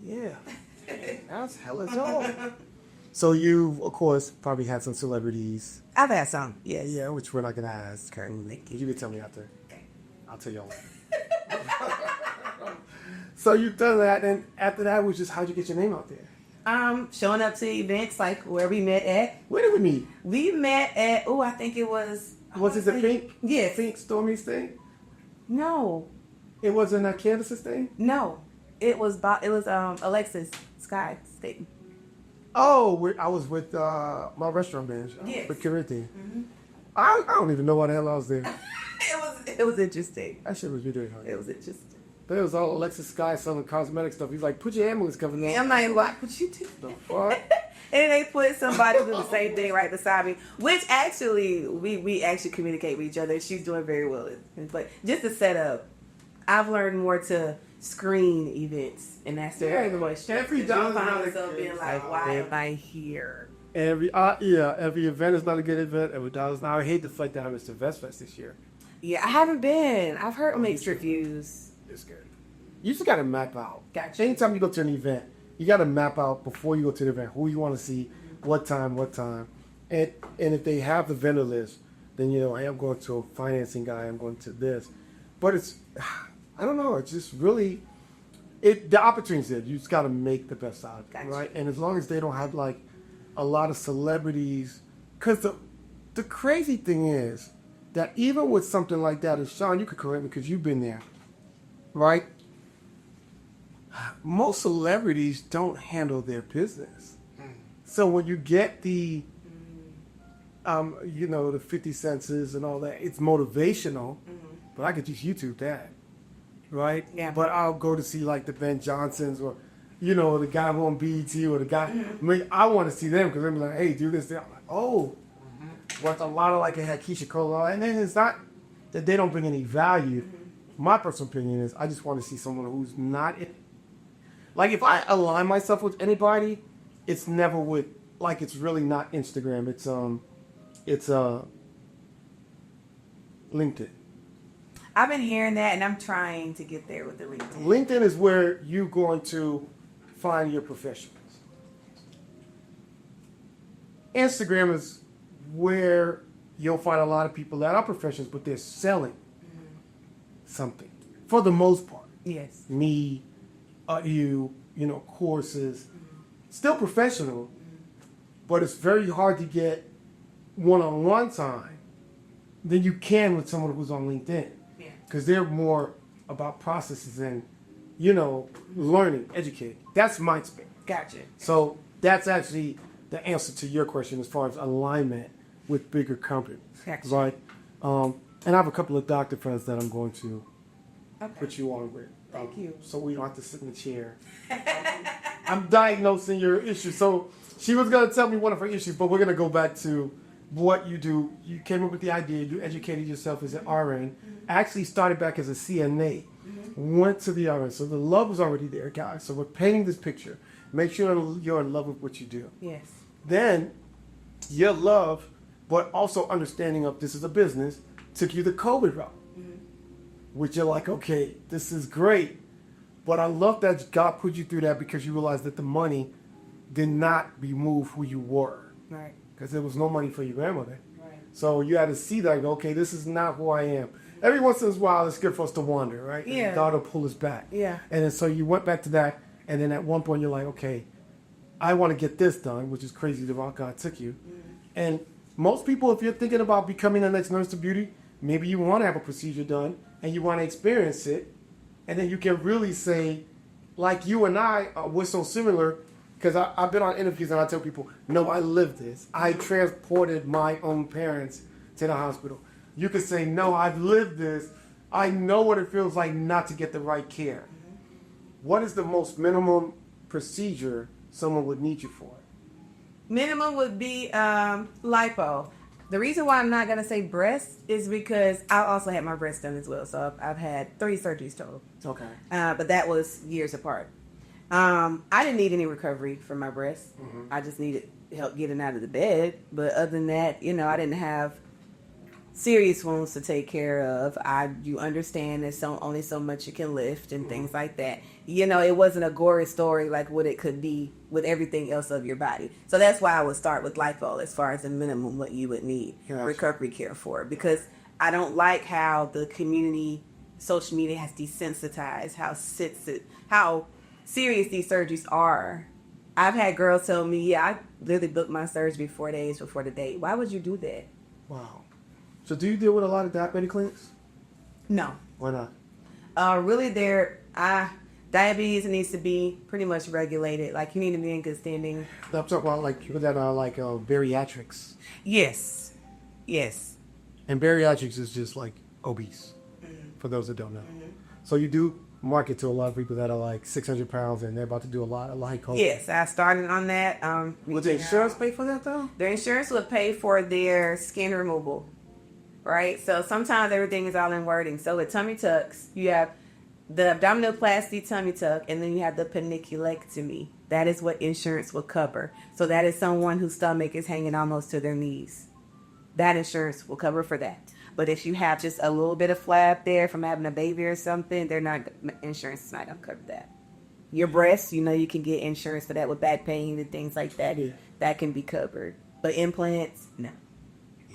Yeah. That's hella dope. So you, of course, probably had some celebrities. I've had some, yes. Yeah, which we're not going to ask. Thank you. You can tell me after. Okay. I'll tell y'all later. So you've done that, and after that was just how'd you get your name out there? Showing up to events like where we met at. Where did we meet? We met at, I think it was... Was it the Pink? Yes. Pink Stormy's thing? No. It wasn't Candace's thing? No. It was Alexis Sky State. Oh, I was with my restaurant bench. Yes. With Caribbean. I don't even know why the hell I was there. It was interesting. That shit was really hard. It was interesting. But it was all Alexis Sky selling cosmetic stuff. He's like, put your ambulance cover on. I'm not even like, what you do? The fuck? And they put somebody who do the same thing right beside me, which actually, we actually communicate with each other. She's doing very well. But just to set up, I've learned more to screen events, and that's very much. Every you dollar find not a yourself being good like, idea. why am I here? Every event is not a good event. Every dollar's not. I hate the fact that I missed the Vest Fest this year. Yeah, I haven't been. I've heard mixed reviews. It's good. You just got to map out. Gotcha. Anytime you go to an event, you got to map out before you go to the event who you want to see, what time, and if they have the vendor list, then hey, I'm going to a financing guy. I'm going to this, but it's I don't know. It's just really the opportunity's there. You just got to make the best out of it, Gotcha. right? And as long as they don't have like a lot of celebrities, because the crazy thing is that even with something like that, and Sean, you could correct me because you've been there, right? Most celebrities don't handle their business. So when you get the, the 50 senses and all that, it's motivational, but I could just YouTube that, right? Yeah. But I'll go to see like the Ben Johnsons or, the guy who on BET or the guy, I want to see them because they're like, hey, do this. I'm like, oh, but a lot of like it had Keisha Cole, and then it's not that they don't bring any value. My personal opinion is I just want to see someone who's not in. Like if I align myself with anybody, it's never with like it's really not Instagram. It's LinkedIn. I've been hearing that, and I'm trying to get there with the LinkedIn. LinkedIn is where you're going to find your professionals. Instagram is where you'll find a lot of people that are professionals, but they're selling something for the most part. Yes. Me, courses, still professional, but it's very hard to get one-on-one time than you can with someone who's on LinkedIn. Yeah. Because they're more about processes and, learning, educating. That's my space. Gotcha. So that's actually the answer to your question as far as alignment with bigger companies. Gotcha. Right? And I have a couple of doctor friends that I'm going to Okay. put you on with. Thank you. So we don't have to sit in the chair. I'm diagnosing your issue. So she was going to tell me one of her issues, but we're going to go back to what you do. You came up with the idea. You educated yourself as an RN. Actually started back as a CNA. Went to the RN. So the love was already there, guys. So we're painting this picture. Make sure you're in love with what you do. Yes. Then your love, but also understanding of this is a business, took you the COVID route. Which you're like, okay, this is great. But I love that God put you through that because you realized that the money did not remove who you were. Right. Because there was no money for your grandmother. Right. So you had to see that, okay, this is not who I am. Every once in a while, it's good for us to wander, right? Yeah. And God will pull us back. Yeah. And then so you went back to that, and then at one point you're like, okay, I want to get this done, which is crazy the route God took you. And most people, if you're thinking about becoming the next Nurse to Beauty, maybe you want to have a procedure done, and you want to experience it, and then you can really say, like you and I, we're so similar, because I've been on interviews and I tell people, no, I lived this. I transported my own parents to the hospital. You could say, no, I've lived this. I know what it feels like not to get the right care. What is the most minimum procedure someone would need you for? Minimum would be lipo. The reason why I'm not going to say breast is because I also had my breast done as well. So I've had 3 surgeries total. Okay. But that was years apart. I didn't need any recovery from my breast. I just needed help getting out of the bed. But other than that, I didn't have serious wounds to take care of. You understand there's only so much you can lift and things like that. It wasn't a gory story like what it could be with everything else of your body. So that's why I would start with lipo as far as the minimum what you would need recovery care for. Because I don't like how the community, social media has desensitized how serious these surgeries are. I've had girls tell me, I literally booked my surgery 4 days before the date. Why would you do that? Wow. So do you deal with a lot of diabetic clinics? No. Why not? Really, diabetes needs to be pretty much regulated. Like, you need to be in good standing. I'm talking about like people that are like bariatrics. Yes. And bariatrics is just like obese. for those that don't know. So you do market to a lot of people that are like 600 pounds and they're about to do a lot of light coaching. Yes, I started on that. Would the insurance pay for that though? Their insurance would pay for their skin removal, right? So sometimes everything is all in wording. So with tummy tucks, you have the abdominoplasty tummy tuck, and then you have the paniculectomy. That is what insurance will cover. So that is someone whose stomach is hanging almost to their knees. That insurance will cover for that. But if you have just a little bit of flap there from having a baby or something, insurance is not going to cover that. Your breasts, you can get insurance for that with back pain and things like that. Yeah. That can be covered. But implants, no.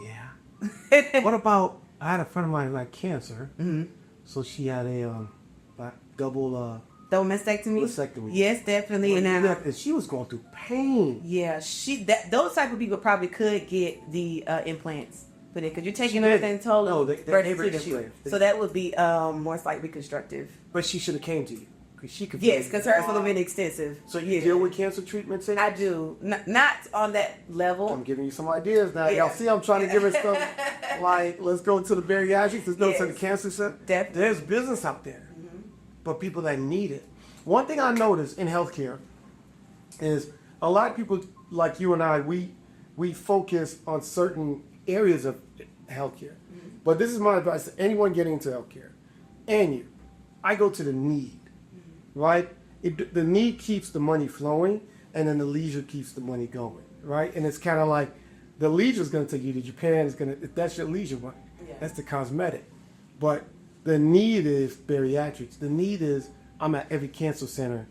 Yeah. What about, I had a friend of mine like cancer. So she had a double mastectomy. Yes, definitely. And she was going through pain. Yeah, those type of people probably could get the implants put in, because you're taking everything totally. No, they so that would be more like reconstructive. But she should have came to you. She could. Yes, because hers would have been extensive. So you deal with cancer treatments? I do. Not on that level. I'm giving you some ideas now. Yeah. Y'all see I'm trying to give her stuff. Like, let's go to the bariatrics. Let's go to the cancer center. Definitely. There's business out there. But people that need it. One thing I noticed in healthcare is a lot of people like you and I, we focus on certain areas of healthcare. But this is my advice to anyone getting into healthcare. And you. I go to the need. Right? The need keeps the money flowing, and then the leisure keeps the money going. Right? And it's kind of like the leisure is going to take you to Japan. That's your leisure money. Yeah. That's the cosmetic. But the need is bariatrics. The need is I'm at every cancer center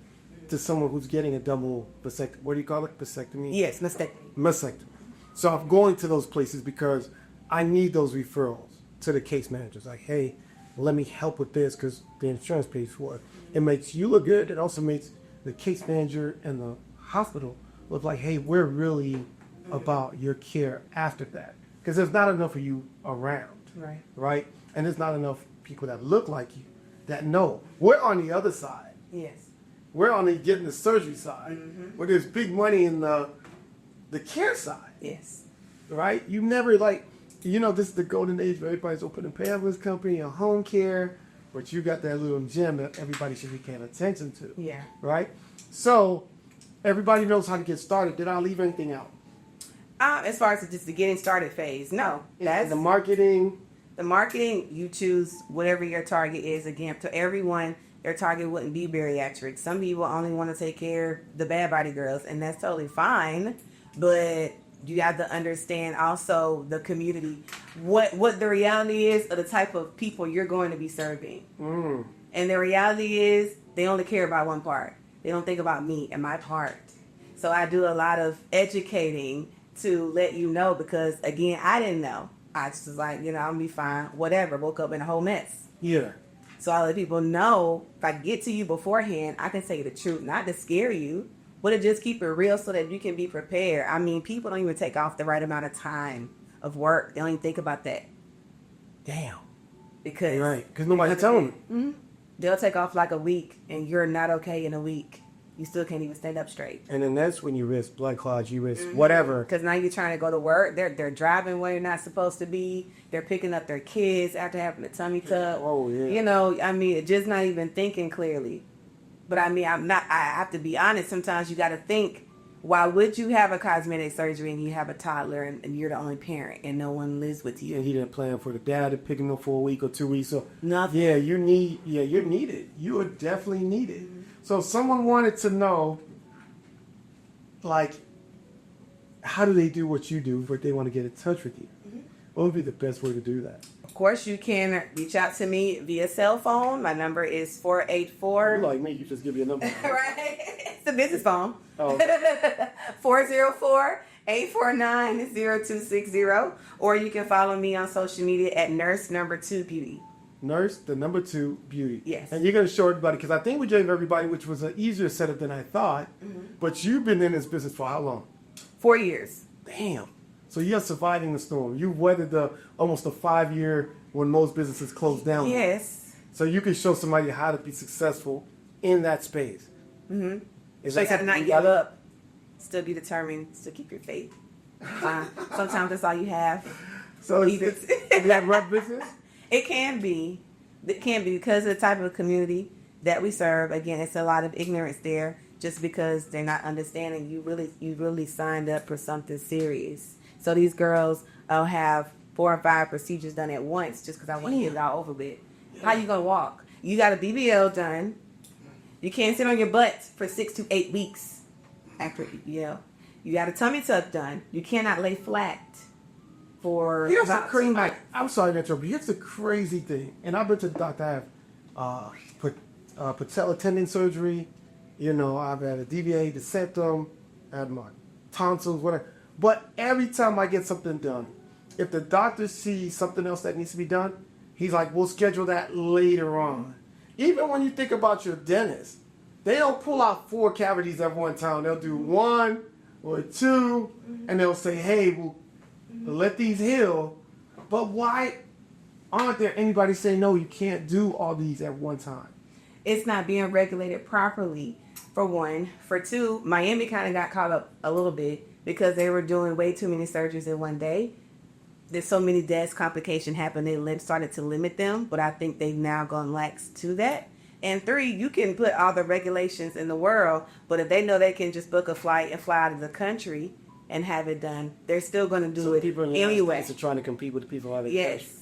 to someone who's getting a double vasectomy. What do you call it? Vasectomy? Yes, mastectomy. Mastectomy. So I'm going to those places because I need those referrals to the case managers. Like, hey, let me help with this because the insurance pays for it. It makes you look good. It also makes the case manager and the hospital look like, hey, we're really about your care after that. Because there's not enough of you around. Right. Right? And there's not enough people that look like you that know. We're on the other side. Yes. We're on the getting the surgery side. Where there's big money in the care side. Yes. Right? You never this is the golden age where everybody's opening a paperless company, a home care, but you got that little gem that everybody should be paying attention to. Yeah. Right? So everybody knows how to get started. Did I leave anything out? As far as just the getting started phase, no. That's the marketing. The marketing, you choose whatever your target is. Again, to everyone, their target wouldn't be bariatrics. Some people only want to take care of the bad body girls, and that's totally fine. But you have to understand also the community, what the reality is of the type of people you're going to be serving. And the reality is they only care about one part. They don't think about me and my part. So I do a lot of educating to let you know, because again, I didn't know. I just was like, I'm gonna be fine, whatever. Woke up in a whole mess. Yeah. So I let people know, if I get to you beforehand, I can tell you the truth, not to scare you, but to just keep it real so that you can be prepared. I mean, people don't even take off the right amount of time of work. They don't even think about that. Damn. Because right. Because nobody's telling them. They'll take off like a week, and you're not okay in a week. You still can't even stand up straight. And then that's when you risk blood clots, you risk whatever. Because now you're trying to go to work. They're driving where you're not supposed to be. They're picking up their kids after having a tummy tuck. Oh, yeah. Just not even thinking clearly. But I have to be honest. Sometimes you got to think, why would you have a cosmetic surgery and you have a toddler and you're the only parent and no one lives with you? And he didn't plan for the dad to pick him up for a week or 2 weeks. So nothing. Yeah, you're needed. You are definitely needed. So if someone wanted to know, like, how do they do what you do, but they want to get in touch with you? What would be the best way to do that? Of course, you can reach out to me via cell phone. My number is 484. You're like me, you just give me a number. Right? It's a business phone. Oh. 404-849-0260. Or you can follow me on social media at Nurse Number 2 Beauty. Nurse, the number 2 Beauty. Yes. And you're going to show everybody, because I think we gave everybody, which was an easier setup than I thought, but you've been in this business for how long? 4 years. Damn. So you're surviving the storm. You've weathered almost a 5-year when most businesses close down. Yes. So you can show somebody how to be successful in that space. So you got to not give up. Still be determined. Still keep your faith. Sometimes that's all you have. So is that rough business? It can be. It can be because of the type of community that we serve. Again, it's a lot of ignorance there, just because they're not understanding. You really signed up for something serious. So these girls will have 4 or 5 procedures done at once just because I want to get it all over with. How you gonna walk? You got a BBL done. You can't sit on your butt for 6 to 8 weeks after BBL. You got a tummy tuck done. You cannot lay flat for Here's the about crazy. Like, I'm sorry to interrupt, but here's the crazy thing. And I've been to the doctor. I have patella tendon surgery. You know, I've had a deviated septum. I had my tonsils, whatever. But every time I get something done, if the doctor sees something else that needs to be done, he's like, we'll schedule that later on. Even when you think about your dentist, they don't pull out 4 cavities at one time. They'll do 1 or 2, and they'll say, hey, we'll let these heal. But why aren't there anybody saying, no, you can't do all these at one time? It's not being regulated properly, for one. For two, Miami kind of got caught up a little bit because they were doing way too many surgeries in one day. There's so many deaths, complications happen. They started to limit them, but I think they've now gone lax to that. And 3, you can put all the regulations in the world, but if they know they can just book a flight and fly out of the country and have it done, they're still going to do it people in the anyway. United States are trying to compete with the people out of the Yes. country.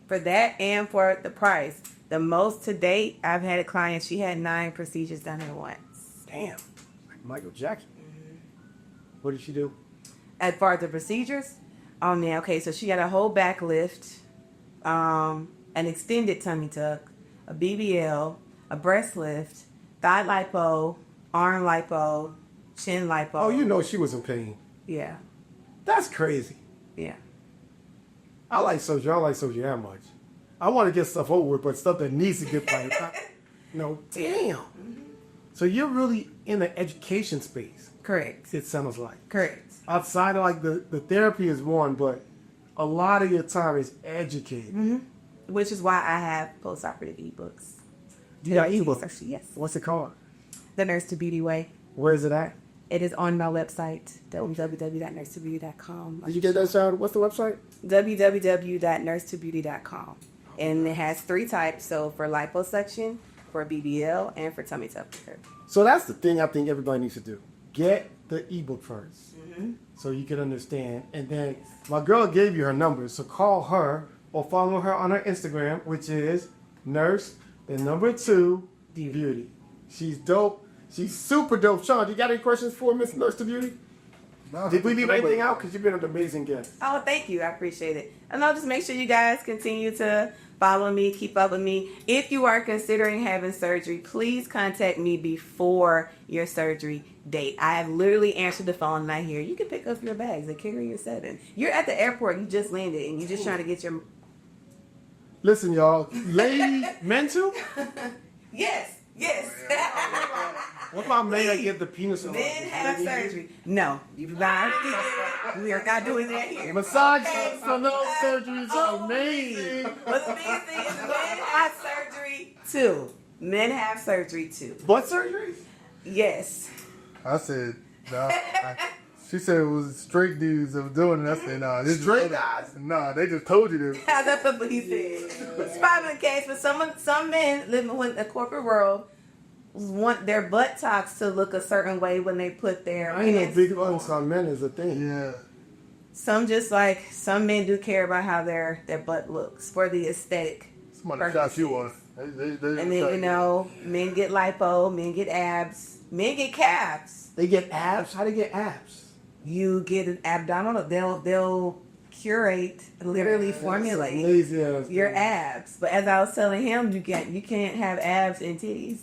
For that and for the price. The most to date, I've had a client, she had 9 procedures done at once. Damn. Like Michael Jackson. What did she do? As far as the procedures, oh man, okay, so she had a whole back lift, an extended tummy tuck, a BBL, a breast lift, thigh lipo, arm lipo, chin lipo. Oh, you know she was in pain. Yeah, That's crazy. yeah. I like surgery. I don't like surgery that much. I want to get stuff over with, but stuff that needs to get right. No, damn. So you're really in the education space, Correct. it sounds like. Correct. Outside of like the therapy is one, but a lot of your time is educating. Which is why I have postoperative ebooks. You got ebooks? Actually, yes. What's it called? The Nurse to Beauty Way. Where is it at? It is on my website, www.nursetobeauty.com. Did you get that sound? What's the website? www.nursetobeauty.com. And it has 3 types, so for liposuction, for BBL, and for tummy tuck. So that's the thing I think everybody needs to do. Get the ebook first so you can understand. And then my girl gave you her number, so call her or follow her on her Instagram, which is nurse, the number 2, beauty. She's dope. She's super dope. Sean, you got any questions for Miss Nurse to Beauty? No, Did we leave anything out? Because you've been an amazing guest. Oh, thank you. I appreciate it. And I'll just make sure you guys continue to follow me, keep up with me. If you are considering having surgery, please contact me before your surgery date. I have literally answered the phone and I hear you can pick up your bags and carry your 7. You're at the airport, you just landed, and you're just trying to get your... Listen, y'all. Lady mental? Yes. What about men that get the penis? Men have surgery. No, you not. We are not doing that here. Massage for those surgeries are amazing. But the biggest thing is men have surgery too. Men have surgery too. Butt surgeries? Yes. I said, nah. She said it was straight dudes that were doing it. I said, nah. This Straight guys? Nah, they just told you this. That's what he said. It's probably the case, but some men living in the corporate world want their buttocks to look a certain way when they put their I ain't no pants big on. on men is a thing. Yeah. Some men do care about how their butt looks for the aesthetic. Somebody shot you on. They And shot then, you know, men get lipo, men get abs, men get calves. They get abs? How do they get abs? You get an abdominal, they'll curate, literally formulate Lazy ass your thing. abs. But as I was telling him, you can't have abs and titties.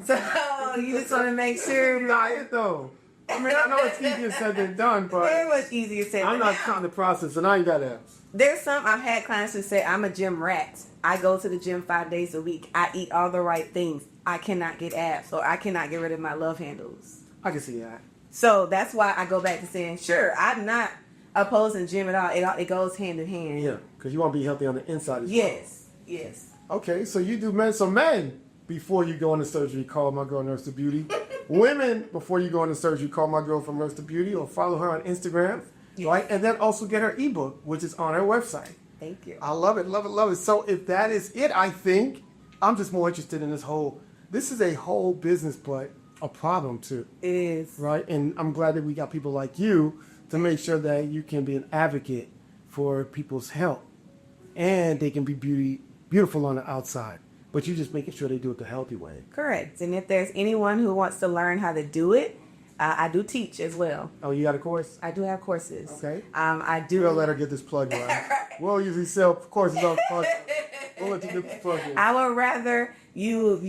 So you just want to make sure. Diet though. I mean, I know it's easier said than done, Very but much easier said I'm than not done. counting the process, and I ain't got abs. There's some I've had clients who say I'm a gym rat. I go to the gym 5 days a week. I eat all the right things. I cannot get abs, or I cannot get rid of my love handles. I can see that. So that's why I go back to saying, sure, I'm not opposing gym at all. It goes hand in hand. Yeah, because you want to be healthy on the inside as well. Yes. Okay, so you do men. So men, before you go into surgery, call my girl Nurse to Beauty. Women, before you go into surgery, call my girl from Nurse to Beauty or follow her on Instagram, Yes. right? And then also get her ebook, which is on her website. Thank you. I love it, love it, love it. So if that is it, I think I'm just more interested in this is a whole business, but a problem too, It is. right? And I'm glad that we got people like you to make sure that you can be an advocate for people's health, and they can be beautiful on the outside, but you're just making sure they do it the healthy way. Correct. And if there's anyone who wants to learn how to do it, I do teach as well. Oh, you got a course? I do have courses. Okay. I do. We'll let her get this plug right. We'll usually sell courses on plug. We'll let you get this plug in. I would rather you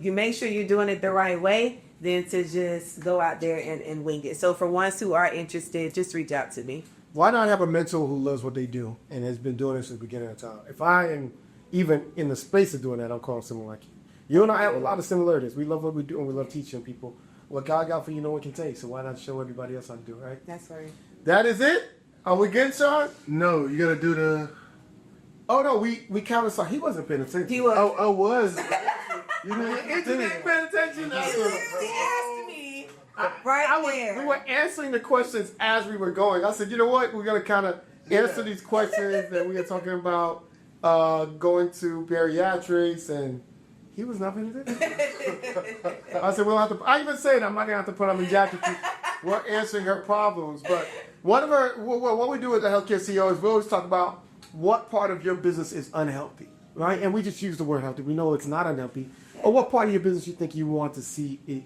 make sure you're doing it the right way than to just go out there and wing it. So for ones who are interested, just reach out to me. Why not have a mentor who loves what they do and has been doing this since the beginning of time? If I am even in the space of doing that, I'm calling someone like you. You and I have a lot of similarities. We love what we do and we love teaching people. What God got for you, no one can take. So why not show everybody else how to do it, right? That's right. That is it? Are we good, Sean? No, you gotta do the. Oh, no, we counted. So he wasn't paying attention. He was. Oh, was. You Internet paying attention. He literally asked me right there. We were answering the questions as we were going. I said, you know what? We're going to kind of answer these questions that we are talking about going to bariatrics, and he was not paying attention. I said, we don't have to. I even said I'm not going to have to put on the jacket. We're answering her problems. But one of her, what we do with the healthcare CEO is we always talk about what part of your business is unhealthy, right? And we just use the word healthy. We know it's not unhealthy. Or what part of your business you think you want to see it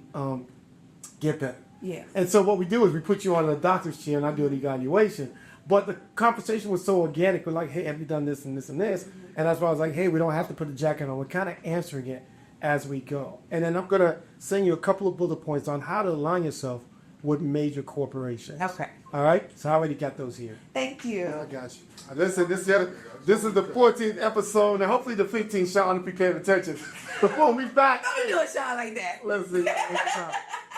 get better. Yeah. And so what we do is we put you on the doctor's chair and I do an evaluation. But the conversation was so organic. We're like, hey, have you done this and this and this? And that's why I was like, hey, we don't have to put the jacket on. We're kind of answering it as we go. And then I'm going to send you a couple of bullet points on how to align yourself with major corporations. Okay. All right? So I already got those here. Thank you. I got you. Listen, this is the 14th episode, and hopefully the 15th, Sean, if you paying attention. Before we back. Don't do a shot like that. Let's see.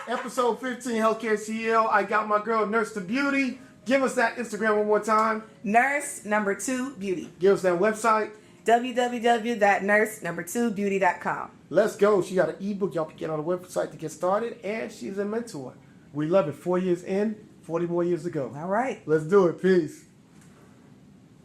Episode 15, Healthcare CEO. I got my girl, Nurse to Beauty. Give us that Instagram one more time. Nurse2beauty. Give us that website. www.nurse2beauty.com. Let's go. She got an ebook. Y'all can get on the website to get started, and she's a mentor. We love it. 4 years in, 40 more years to go. All right. Let's do it. Peace.